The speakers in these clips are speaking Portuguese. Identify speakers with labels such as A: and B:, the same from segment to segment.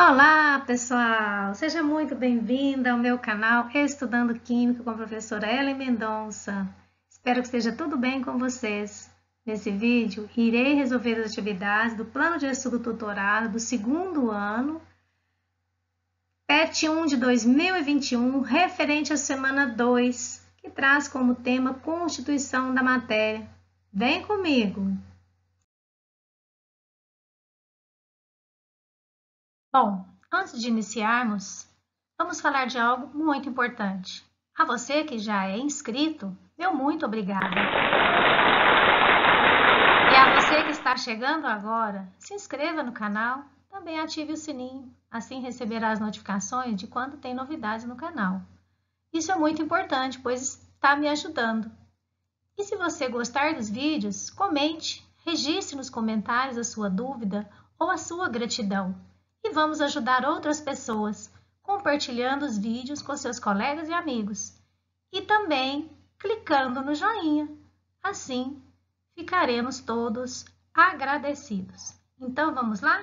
A: Olá, pessoal! Seja muito bem-vinda ao meu canal Estudando Química com a professora Ellen Mendonça. Espero que esteja tudo bem com vocês. Nesse vídeo, irei resolver as atividades do Plano de Estudo Tutorado do segundo ano, PET 1 de 2021, referente à semana 2, que traz como tema Constituição da Matéria. Vem comigo! Bom, antes de iniciarmos, vamos falar de algo muito importante. A você que já é inscrito, meu muito obrigada. E a você que está chegando agora, se inscreva no canal, também ative o sininho, assim receberá as notificações de quando tem novidades no canal. Isso é muito importante, pois está me ajudando. E se você gostar dos vídeos, comente, registre nos comentários a sua dúvida ou a sua gratidão. E vamos ajudar outras pessoas, compartilhando os vídeos com seus colegas e amigos. E também clicando no joinha. Assim, ficaremos todos agradecidos. Então, vamos lá?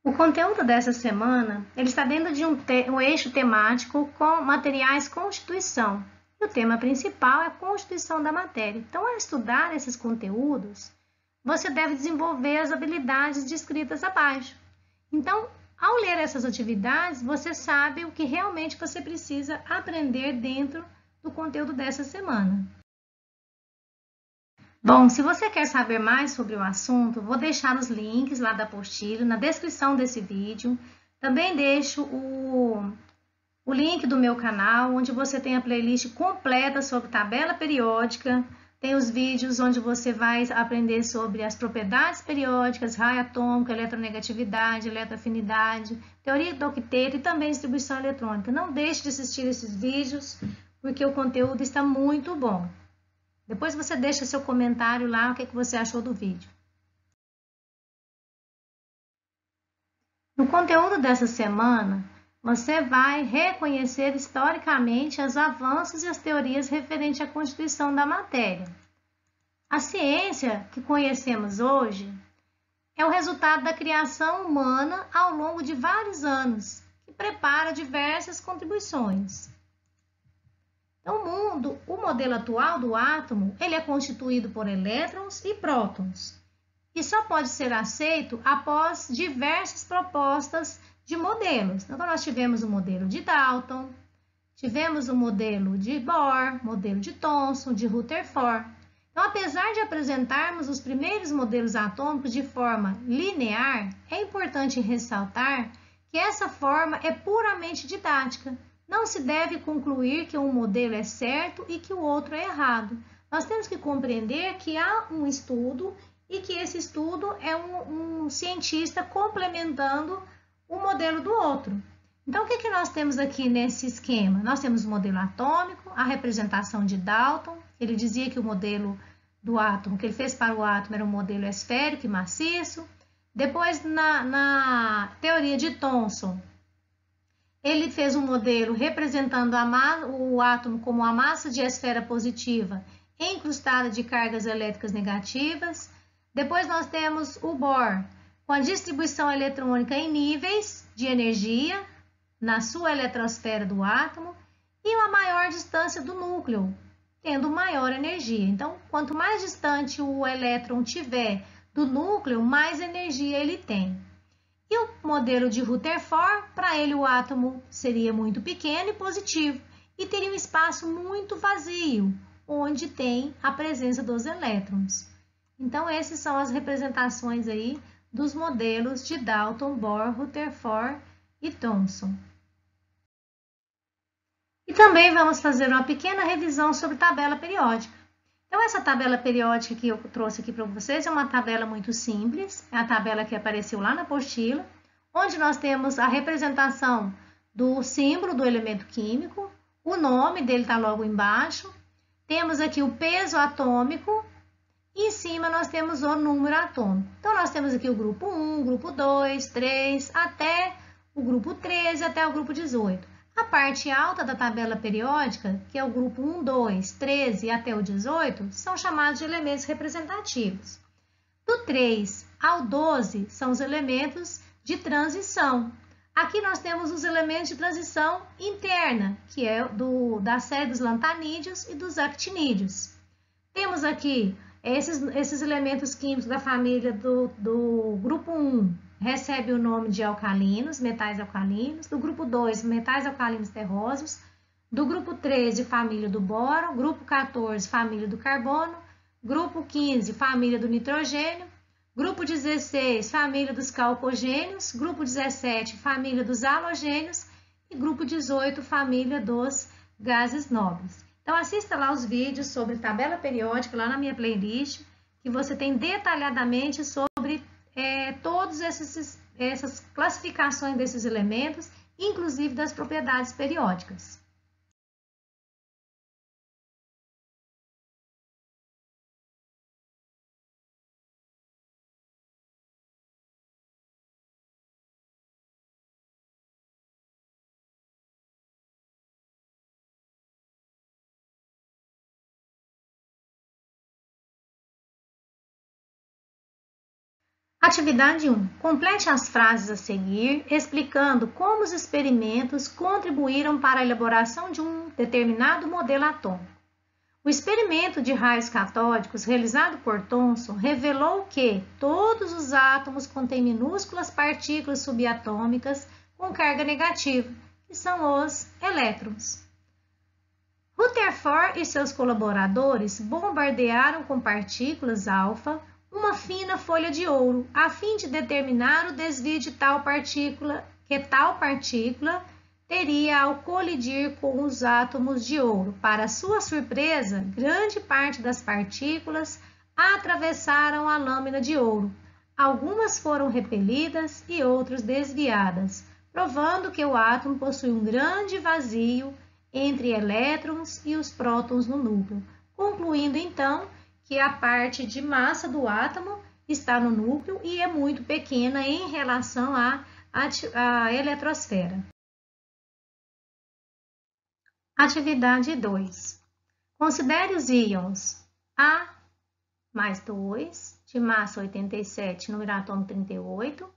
A: O conteúdo dessa semana ele está dentro de um eixo temático com materiais Constituição. E o tema principal é a Constituição da Matéria. Então, ao estudar esses conteúdos, você deve desenvolver as habilidades descritas abaixo. Então, ao ler essas atividades, você sabe o que realmente você precisa aprender dentro do conteúdo dessa semana. Bom, se você quer saber mais sobre o assunto, vou deixar os links lá da apostila na descrição desse vídeo. Também deixo o link do meu canal, onde você tem a playlist completa sobre tabela periódica. Tem os vídeos onde você vai aprender sobre as propriedades periódicas, raio atômico, eletronegatividade, eletroafinidade, teoria do octeto e também distribuição eletrônica. Não deixe de assistir esses vídeos, porque o conteúdo está muito bom. Depois você deixa seu comentário lá, o que você achou do vídeo. No conteúdo dessa semana, você vai reconhecer historicamente os avanços e as teorias referentes à constituição da matéria. A ciência que conhecemos hoje é o resultado da criação humana ao longo de vários anos, que prepara diversas contribuições. Então, o modelo atual do átomo, ele é constituído por elétrons e prótons, e só pode ser aceito após diversas propostas de modelos. Então, nós tivemos o modelo de Dalton, tivemos o modelo de Bohr, modelo de Thomson, de Rutherford. Então, apesar de apresentarmos os primeiros modelos atômicos de forma linear, é importante ressaltar que essa forma é puramente didática. Não se deve concluir que um modelo é certo e que o outro é errado. Nós temos que compreender que há um estudo e que esse estudo é um cientista complementando o modelo do outro. Então, o que nós temos aqui nesse esquema? Nós temos o modelo atômico, a representação de Dalton. Ele dizia que o modelo do átomo, que ele fez para o átomo, era um modelo esférico e maciço. Depois, na teoria de Thomson, ele fez um modelo representando o átomo como uma massa de esfera positiva encrustada de cargas elétricas negativas. Depois nós temos o Bohr, com a distribuição eletrônica em níveis de energia na sua eletrosfera do átomo e uma maior distância do núcleo, tendo maior energia. Então, quanto mais distante o elétron tiver do núcleo, mais energia ele tem. E o modelo de Rutherford, para ele o átomo seria muito pequeno e positivo e teria um espaço muito vazio, onde tem a presença dos elétrons. Então, essas são as representações aí dos modelos de Dalton, Bohr, Rutherford e Thomson. E também vamos fazer uma pequena revisão sobre tabela periódica. Então, essa tabela periódica que eu trouxe aqui para vocês é uma tabela muito simples, é a tabela que apareceu lá na apostila, onde nós temos a representação do símbolo do elemento químico, o nome dele está logo embaixo, temos aqui o peso atômico, e em cima nós temos o número atômico. Então, nós temos aqui o grupo 1, grupo 2, 3, até o grupo 13, até o grupo 18. A parte alta da tabela periódica, que é o grupo 1, 2, 13 até o 18, são chamados de elementos representativos. Do 3 ao 12 são os elementos de transição. Aqui nós temos os elementos de transição interna, que é da série dos lantanídeos e dos actinídeos. Temos aqui esses elementos químicos da família do grupo 1, recebe o nome de alcalinos, metais alcalinos. Do grupo 2, metais alcalinos terrosos. Do grupo 13, família do boro. Grupo 14, família do carbono. Grupo 15, família do nitrogênio. Grupo 16, família dos calcogênios. Grupo 17, família dos halogênios. E grupo 18, família dos gases nobres. Então, assista lá os vídeos sobre tabela periódica, lá na minha playlist, que você tem detalhadamente sobre todas essas classificações desses elementos, inclusive das propriedades periódicas. Atividade 1. Complete as frases a seguir, explicando como os experimentos contribuíram para a elaboração de um determinado modelo atômico. O experimento de raios catódicos realizado por Thomson revelou que todos os átomos contêm minúsculas partículas subatômicas com carga negativa, que são os elétrons. Rutherford e seus colaboradores bombardearam com partículas alfa uma fina folha de ouro, a fim de determinar o desvio de tal partícula, que tal partícula teria ao colidir com os átomos de ouro. Para sua surpresa, grande parte das partículas atravessaram a lâmina de ouro. Algumas foram repelidas e outras desviadas, provando que o átomo possui um grande vazio entre elétrons e os prótons no núcleo, concluindo então que a parte de massa do átomo está no núcleo e é muito pequena em relação à eletrosfera. Atividade 2. Considere os íons A mais 2, de massa 87, número atômico 38,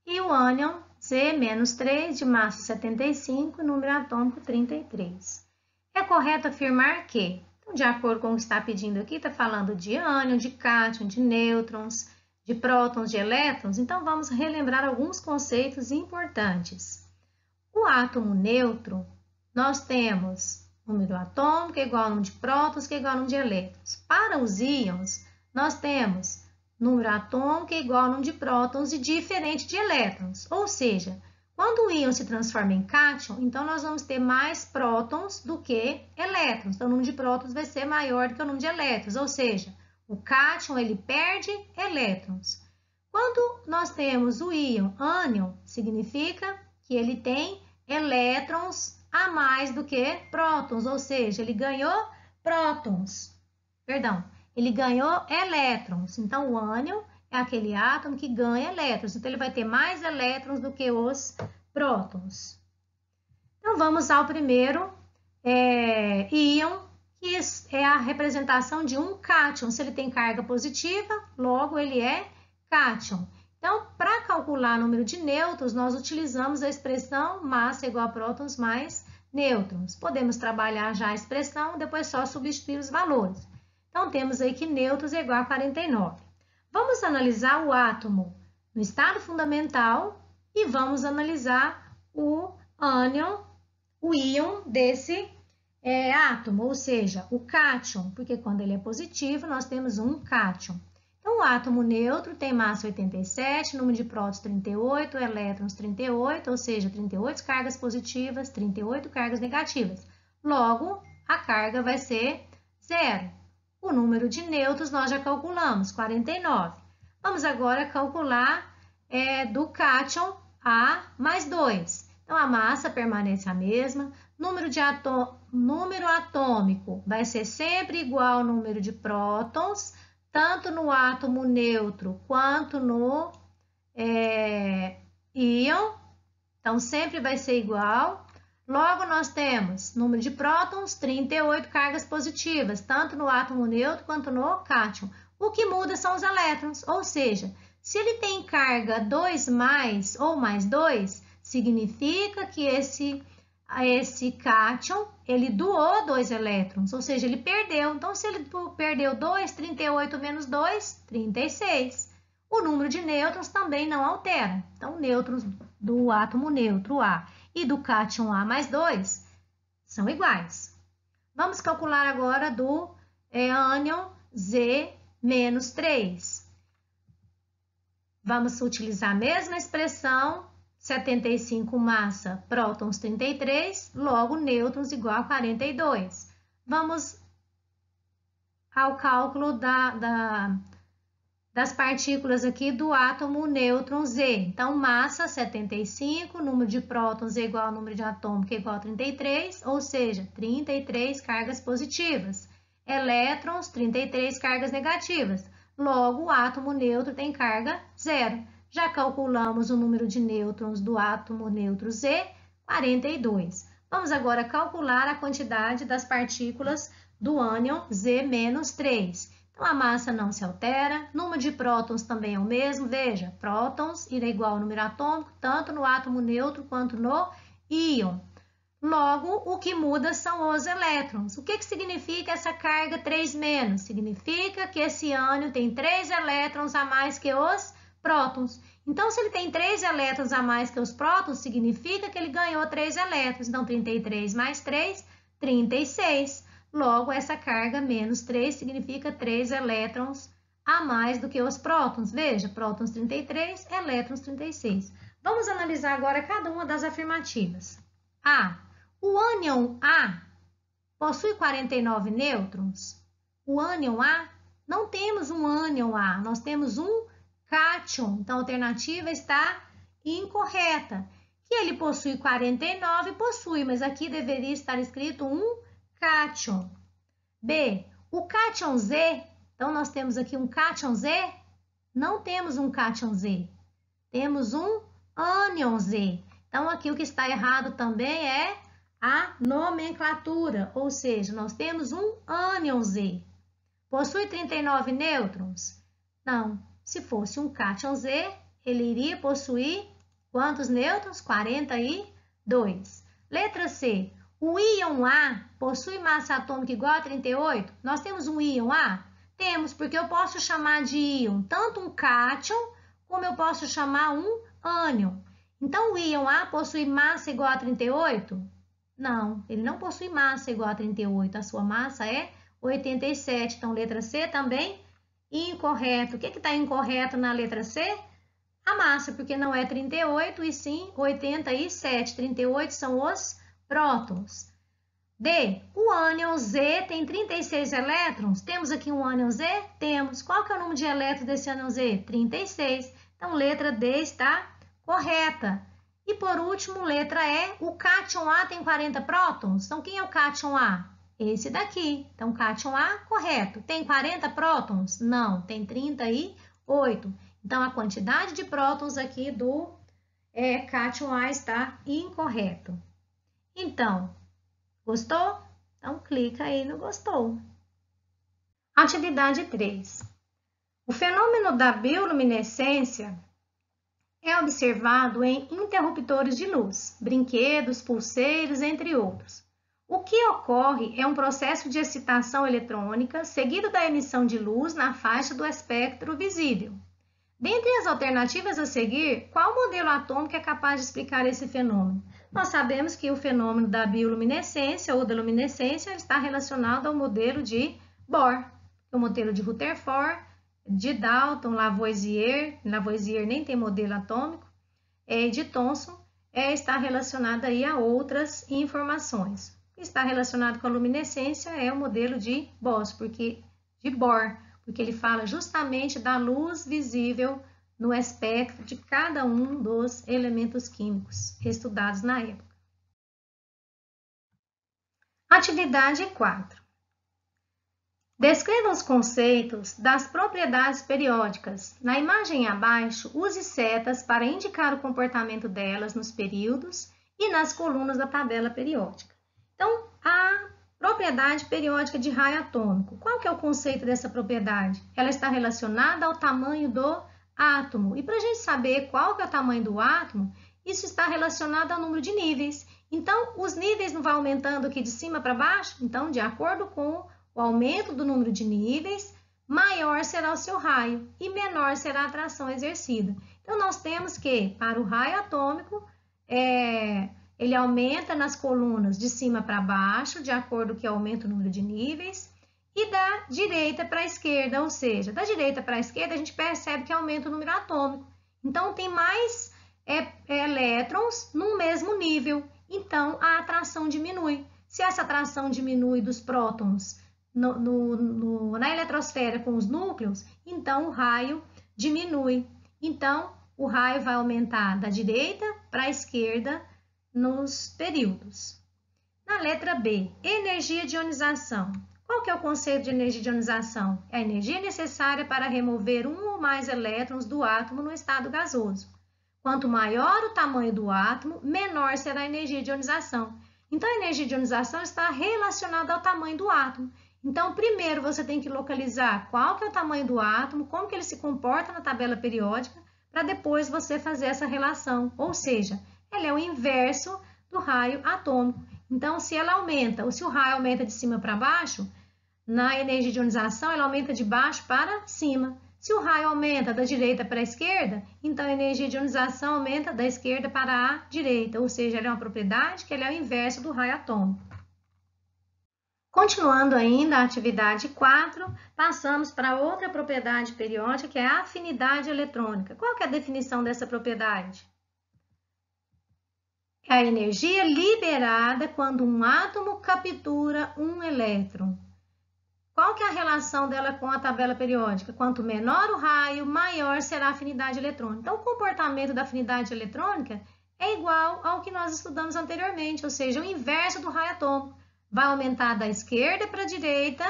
A: e o ânion Z menos 3, de massa 75, número atômico 33. É correto afirmar que, de acordo com o que está pedindo aqui, está falando de ânion, de cátion, de nêutrons, de prótons, de elétrons. Então, vamos relembrar alguns conceitos importantes. O átomo neutro, nós temos número atômico igual ao número de prótons, que é igual ao número de elétrons. Para os íons, nós temos número atômico igual ao número de prótons e diferente de elétrons. Ou seja, quando o íon se transforma em cátion, então nós vamos ter mais prótons do que elétrons. Então, o número de prótons vai ser maior do que o número de elétrons. Ou seja, o cátion ele perde elétrons. Quando nós temos o íon ânion, significa que ele tem elétrons a mais do que prótons. Ou seja, ele ganhou prótons. Perdão, ele ganhou elétrons. Então, o ânion é aquele átomo que ganha elétrons. Então, ele vai ter mais elétrons do que os prótons. Então, vamos ao primeiro íon, que é a representação de um cátion. Se ele tem carga positiva, logo ele é cátion. Então, para calcular o número de nêutrons, nós utilizamos a expressão massa igual a prótons mais nêutrons. Podemos trabalhar já a expressão, depois só substituir os valores. Então, temos aí que nêutrons é igual a 49. Vamos analisar o átomo no estado fundamental e vamos analisar o ânion, o íon desse átomo, ou seja, o cátion, porque quando ele é positivo, nós temos um cátion. Então, o átomo neutro tem massa 87, número de prótons 38, elétrons 38, ou seja, 38 cargas positivas, 38 cargas negativas. Logo, a carga vai ser zero. O número de nêutrons nós já calculamos, 49. Vamos agora calcular do cátion A mais 2. Então, a massa permanece a mesma. Número atômico vai ser sempre igual ao número de prótons, tanto no átomo neutro quanto no íon. Então, sempre vai ser igual. Logo, nós temos número de prótons, 38 cargas positivas, tanto no átomo neutro quanto no cátion. O que muda são os elétrons, ou seja, Se ele tem carga 2 mais ou mais 2, significa que esse cátion, ele doou 2 elétrons, ou seja, ele perdeu. Então, se ele perdeu 2, 38 menos 2, 36. O número de nêutrons também não altera. Então, nêutrons do átomo neutro A e do cátion A mais 2 são iguais. Vamos calcular agora do ânion Z menos 3. Vamos utilizar a mesma expressão, 75 massa, prótons 33, logo nêutrons igual a 42. Vamos ao cálculo das partículas aqui do átomo nêutron Z. Então, massa 75, número de prótons é igual ao número de atômico, que é igual a 33, ou seja, 33 cargas positivas. Elétrons, 33 cargas negativas. Logo, o átomo neutro tem carga zero. Já calculamos o número de nêutrons do átomo neutro Z, 42. Vamos agora calcular a quantidade das partículas do ânion Z menos 3. Então, a massa não se altera, número de prótons também é o mesmo. Veja, prótons irá igual ao número atômico, tanto no átomo neutro quanto no íon. Logo, o que muda são os elétrons. O que significa essa carga 3-? Significa que esse ânion tem 3 elétrons a mais que os prótons. Então, se ele tem 3 elétrons a mais que os prótons, significa que ele ganhou 3 elétrons. Então, 33 mais 3, 36. Logo, essa carga menos 3 significa 3 elétrons a mais do que os prótons. Veja, prótons 33, elétrons 36. Vamos analisar agora cada uma das afirmativas. A. O ânion A possui 49 nêutrons? O ânion A, não temos um ânion A, nós temos um cátion. Então, a alternativa está incorreta. Que ele possui 49, possui, mas aqui deveria estar escrito um cátion. B. O cátion Z, então nós temos aqui um cátion Z? Não temos um cátion Z, temos um ânion Z. Então, aqui o que está errado também é a nomenclatura, ou seja, nós temos um ânion Z. Possui 39 nêutrons? Não. Se fosse um cátion Z, ele iria possuir quantos nêutrons? 42. Letra C. O íon A possui massa atômica igual a 38? Nós temos um íon A? Temos, porque eu posso chamar de íon tanto um cátion, como eu posso chamar um ânion. Então, o íon A possui massa igual a 38? Não, ele não possui massa igual a 38. A sua massa é 87. Então, letra C também incorreto. O que está incorreto na letra C? A massa, porque não é 38 e sim 87. 38 são os prótons. D. O ânion Z tem 36 elétrons? Temos aqui um ânion Z? Temos. Qual que é o número de elétrons desse ânion Z? 36. Então, letra D está correta. E por último, letra E. O cátion A tem 40 prótons? Então, quem é o cátion A? Esse daqui. Então, cátion A, correto. Tem 40 prótons? Não, tem 38. Então, a quantidade de prótons aqui do cátion A está incorreto. Então, gostou? Então, clica aí no gostou. Atividade 3. O fenômeno da bioluminescência é observado em interruptores de luz, brinquedos, pulseiras, entre outros. O que ocorre é um processo de excitação eletrônica seguido da emissão de luz na faixa do espectro visível. Dentre as alternativas a seguir, qual modelo atômico é capaz de explicar esse fenômeno? Nós sabemos que o fenômeno da bioluminescência ou da luminescência está relacionado ao modelo de Bohr, o modelo de Rutherford, de Dalton, Lavoisier nem tem modelo atômico, de Thomson, está relacionado aí a outras informações. O que está relacionado com a luminescência é o modelo de Bohr, porque ele fala justamente da luz visível no espectro de cada um dos elementos químicos estudados na época. Atividade 4. Descreva os conceitos das propriedades periódicas. Na imagem abaixo, use setas para indicar o comportamento delas nos períodos e nas colunas da tabela periódica. Então, a propriedade periódica de raio atômico. Qual que é o conceito dessa propriedade? Ela está relacionada ao tamanho do átomo. E para a gente saber qual que é o tamanho do átomo, isso está relacionado ao número de níveis. Então, os níveis não vão aumentando aqui de cima para baixo? Então, de acordo com o aumento do número de níveis, maior será o seu raio e menor será a atração exercida. Então, nós temos que, para o raio atômico, ele aumenta nas colunas de cima para baixo, de acordo com o aumento do número de níveis, e da direita para a esquerda, ou seja, da direita para a esquerda, a gente percebe que aumenta o número atômico. Então, tem mais elétrons no mesmo nível, então a atração diminui. Se essa atração diminui dos prótons na eletrosfera com os núcleos, então o raio diminui. Então, o raio vai aumentar da direita para a esquerda nos períodos. Na letra B, energia de ionização. Qual que é o conceito de energia de ionização? É a energia necessária para remover um ou mais elétrons do átomo no estado gasoso. Quanto maior o tamanho do átomo, menor será a energia de ionização. Então, a energia de ionização está relacionada ao tamanho do átomo. Então, primeiro você tem que localizar qual que é o tamanho do átomo, como que ele se comporta na tabela periódica, para depois você fazer essa relação. Ou seja, ele é o inverso do raio atômico. Então, se ela aumenta, ou se o raio aumenta de cima para baixo, na energia de ionização, ela aumenta de baixo para cima. Se o raio aumenta da direita para a esquerda, então a energia de ionização aumenta da esquerda para a direita, ou seja, ela é uma propriedade que ela é o inverso do raio atômico. Continuando ainda a atividade 4, passamos para outra propriedade periódica, que é a afinidade eletrônica. Qual que é a definição dessa propriedade? É a energia liberada quando um átomo captura um elétron. Qual que é a relação dela com a tabela periódica? Quanto menor o raio, maior será a afinidade eletrônica. Então, o comportamento da afinidade eletrônica é igual ao que nós estudamos anteriormente, ou seja, o inverso do raio atômico. Vai aumentar da esquerda para a direita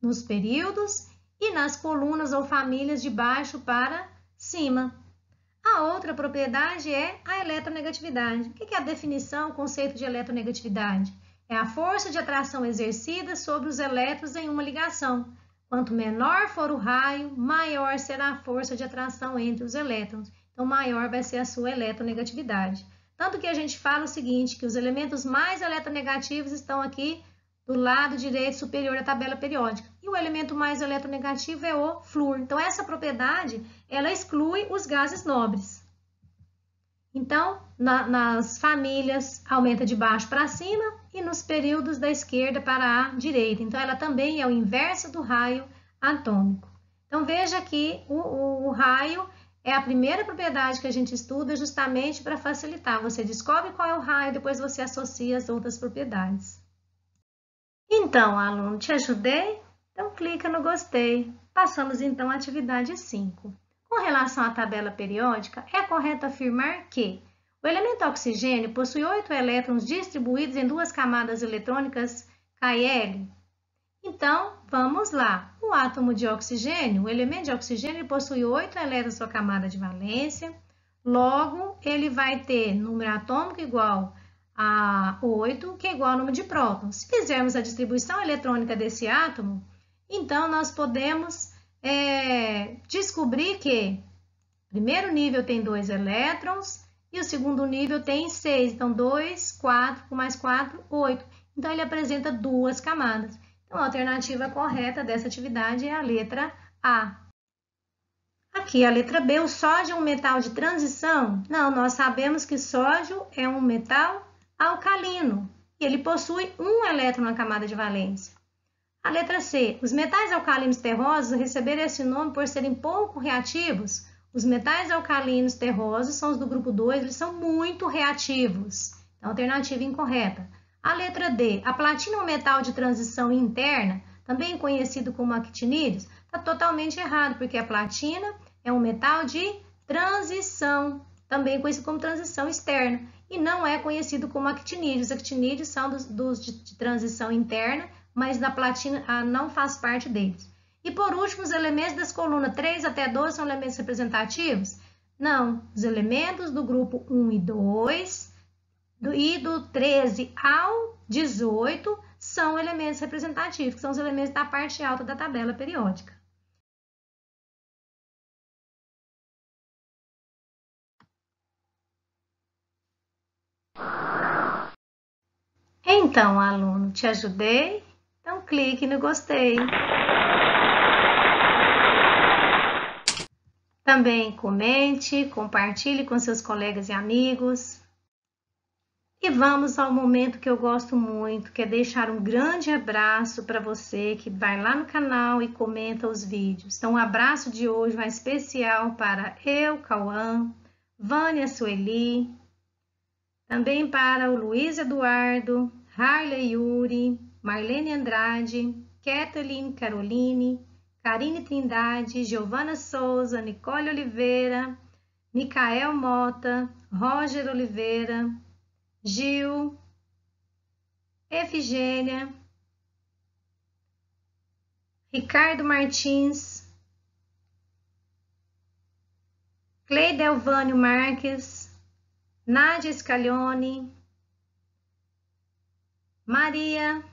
A: nos períodos e nas colunas ou famílias de baixo para cima. A outra propriedade é a eletronegatividade. O que é a definição, o conceito de eletronegatividade? É a força de atração exercida sobre os elétrons em uma ligação. Quanto menor for o raio, maior será a força de atração entre os elétrons. Então, maior vai ser a sua eletronegatividade. Tanto que a gente fala o seguinte, que os elementos mais eletronegativos estão aqui do lado direito superior da tabela periódica. E o elemento mais eletronegativo é o flúor. Então, essa propriedade, ela exclui os gases nobres. Então, nas famílias, aumenta de baixo para cima e nos períodos da esquerda para a direita. Então, ela também é o inverso do raio atômico. Então, veja que o raio é a primeira propriedade que a gente estuda justamente para facilitar. Você descobre qual é o raio, depois você associa as outras propriedades. Então, aluno, te ajudei? Então, clica no gostei. Passamos, então, à atividade 5. Com relação à tabela periódica, é correto afirmar que o elemento oxigênio possui 8 elétrons distribuídos em duas camadas eletrônicas KL. Então, vamos lá. O átomo de oxigênio, o elemento de oxigênio, possui 8 elétrons em sua camada de valência. Logo, ele vai ter número atômico igual a 8, que é igual ao número de prótons. Se fizermos a distribuição eletrônica desse átomo, então nós podemos descobrir que o primeiro nível tem 2 elétrons e o segundo nível tem 6. Então, 2, 4, com mais 4, 8. Então, ele apresenta duas camadas. Então, a alternativa correta dessa atividade é a letra A. Aqui, a letra B, o sódio é um metal de transição? Não, nós sabemos que sódio é um metal alcalino e ele possui um elétron na camada de valência. A letra C, os metais alcalinos terrosos receberam esse nome por serem pouco reativos. Os metais alcalinos terrosos são os do grupo 2, eles são muito reativos. Então, alternativa incorreta. A letra D, a platina é um metal de transição interna, também conhecido como actinídeos, está totalmente errado, porque a platina é um metal de transição, também conhecido como transição externa, e não é conhecido como actinídeos. Actinídeos são dos de transição interna, mas da platina não faz parte deles. E por último, os elementos das colunas 3 até 12 são elementos representativos? Não, os elementos do grupo 1 e 2 e do 13 ao 18 são elementos representativos, que são os elementos da parte alta da tabela periódica. Então, aluno, te ajudei? Então clique no gostei. Também comente, compartilhe com seus colegas e amigos. E vamos ao momento que eu gosto muito, que é deixar um grande abraço para você que vai lá no canal e comenta os vídeos. Então, o abraço de hoje vai especial para eu, Cauã, Vânia Sueli, também para o Luiz Eduardo, Harley Yuri, Marlene Andrade, Kathleen Caroline, Karine Trindade, Giovana Souza, Nicole Oliveira, Micael Mota, Roger Oliveira, Gil, Efigênia, Ricardo Martins, Cleide Elvânio Marques, Nádia Scaglione, Maria,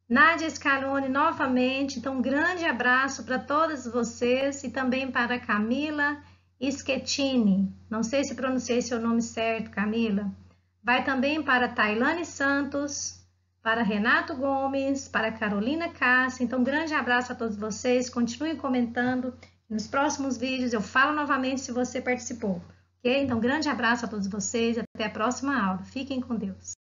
A: Nádia Scaglione novamente. Então, um grande abraço para todas vocês e também para Camila Schettini. Não sei se pronunciei seu nome certo, Camila. Vai também para Tailane Santos, para Renato Gomes, para Carolina Cássia. Então, um grande abraço a todos vocês. Continuem comentando. Nos próximos vídeos eu falo novamente se você participou. Ok? Então, um grande abraço a todos vocês. Até a próxima aula. Fiquem com Deus.